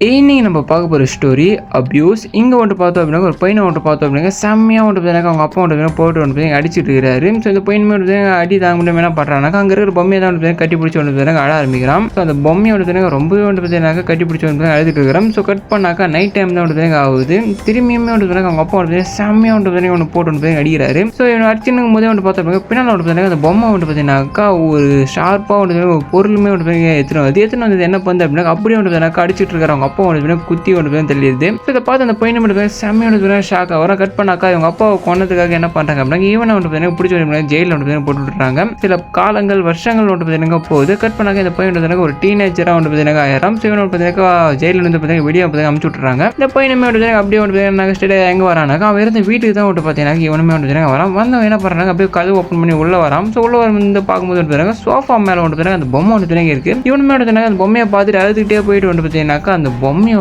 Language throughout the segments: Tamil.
இன்னைக்கு நம்ம பார்க்க போகிற ஸ்டோரி அப்யூஸ். இங்கே வந்துட்டு பார்த்தோம் அப்படின்னா ஒரு பையனை வந்துட்டு பார்த்தோம் அப்படின்னா செம்மையாக வந்துட்டு பார்த்தீங்கன்னா அவங்க அப்பா வந்துட்டு போட்டு வந்துட்டு அடிச்சுட்டு இருக்கிறாரு. ஸோ இந்த பையனுமே வந்துட்டு அடி தாங்க முடியாமல் என்ன பண்ணுறாங்க, அங்கே இருக்கிற பொம்மையை தான் வந்துட்டு கட்டி பிடிச்சி வந்துட்டு அழ ஆரம்பிக்கிறான். ஸோ அந்த பொம்மையை வந்துட்டு ரொம்பவே வந்துட்டு பார்த்தீங்கன்னா கட்டி பிடிச்சி வந்து அழுதுட்டு இருக்கிறான். ஸோ கட் பண்ணாக்கா நைட் டைம் தான் வந்துட்டு ஆகுது. திரும்பியுமே வந்துட்டு அவங்க அப்பா வந்துட்டு செம்மையாக வந்துட்டு ஒன்று போட்டு வந்துட்டு அடிக்கிறாரு. ஸோ இவன் அடிச்சுனுக்கும் போதே வந்துட்டு பார்த்தோம் அப்படின்னா பின்னால் வந்துட்டு பார்த்தீங்கன்னா அந்த பொம்மை வந்துட்டு பார்த்தீங்கன்னாக்கா ஒரு ஷார்ப்பாக வந்துட்டு ஒரு பொருளுமே வந்துட்டு எடுத்துன்னு வந்தது என்ன பண்ணுது அப்படின்னா அப்படியே வந்துட்டு அடிச்சுட்டு இருக்கிறாங்க. அப்பா வந்து குத்தி ஒன்று தெரியுது. இதை பார்த்து அந்த பையனை மட்டும் செம்மையோட ஷாக் ஆகிற கட் பண்ணாக்கா இவங்க அப்பாவை கொண்டதுக்காக என்ன பண்ணுறாங்க அப்படின்னா ஈவனை வந்து பிடிச்சி ஜெயிலில் வந்து போட்டு விட்டுறாங்க. சில காலங்கள் வருஷங்கள் வந்து போகுது. கட் பண்ணாக்க இந்த பையன் ஒரு டீனேஜராக வந்து ஆயிரம். ஸோ இவனை ஜெயிலில் வந்து வெளியே அமுச்சு விட்டுறாங்க. இந்த பையனுமே அப்படியே வந்து ஸ்டேட் எங்கே வரானாக்கா அவன் இருந்த வீட்டுக்கு தான் வந்து பார்த்தீங்கன்னா இவனுமே வந்து வரான். வந்தவன் என்ன பண்ணுறாங்க அப்படியே கதவு ஓப்பன் பண்ணி உள்ள வரான். ஸோ உள்ள வந்து பார்க்கும்போது சோஃபா மேலே வந்து அந்த பொம்மை வந்து இருக்கு. இவனுமே வந்து அந்த பொம்மையை பார்த்துட்டு அழுதுகிட்டே போயிட்டு வந்து பார்த்தீங்கன்னாக்கா அந்த பொம்மையை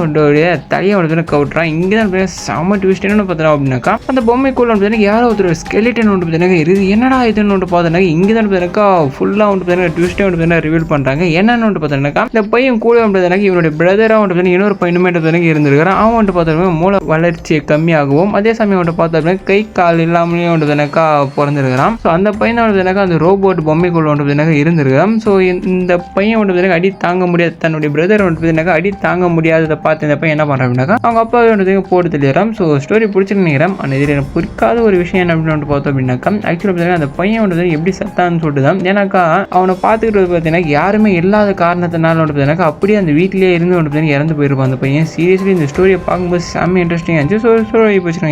தலையை வந்து கவுட்டுறான். இங்கே தான் செம்ம ட்விஸ்ட் என்னன்னு பார்த்தோம் அப்படின்னாக்கா அந்த பொம்மைக்குள்ள வந்து யாரோ ஒருத்தர் ஸ்கெலிட்டன் வந்து பார்த்தீங்கன்னா இருக்குது. என்னடா இதுன்னு வந்து பார்த்தோன்னா இங்கே தான் பார்த்தீங்கன்னா ஃபுல்லாக வந்து பார்த்தீங்கன்னா ட்விஸ்ட்டே வந்து ரிவீல் பண்ணுறாங்க. என்னன்னு வந்து பார்த்தோன்னாக்கா இந்த பையன் கூட வந்து இவனுடைய பிரதராக வந்து இன்னொரு பையனுமே இருந்திருக்கிறான். அவன் வந்து பார்த்தோம்னா மூளை வளர்ச்சி கம்மியாகவும் அதே சமயம் வந்து பார்த்தோம்னா கை கால் இல்லாமலே வந்து பிறந்திருக்கிறான். ஸோ அந்த பையன் வந்து அந்த ரோபோட் பொம்மைக்குள்ள வந்து இருந்திருக்கிறான். ஸோ இந்த பையன் வந்து அடி தாங்க முடியாது, தன்னுடைய பிரதர் வந்து அடி தாங்க முடியாததை பார்த்து இந்த பையன் என்ன பண்ணுறான் அப்படின்னாக்கா அவங்க அப்பாவே வந்து போட்டு தெளிறான். ஸோ ஸ்டோரி பிடிச்சிருக்கு நினைக்கிறேன். ஆனால் இதில் எனக்கு பிடிக்காத ஒரு விஷயம் என்ன அப்படின்னு பார்த்தோம் அப்படின்னாக்கா ஆக்சுவலாக அந்த பையன் வந்து எப்படி செத்தான்னு சொல்லிட்டு தான். ஏன்னாக்கா அவனை பார்த்துக்கிட்டு பார்த்தீங்கன்னா யாருமே இல்லாத காரணத்தினால வந்து பார்த்தீங்கன்னா அப்படியே அந்த வீட்டிலேயே இருந்து வந்து இறந்து போயிருப்பான் அந்த பையன். சீரியஸ்லி இந்த ஸ்டோரியை பார்க்கும்போது செம்ம இன்ட்ரெஸ்டிங்காக இருந்துச்சு. So story போச்சுருங்க.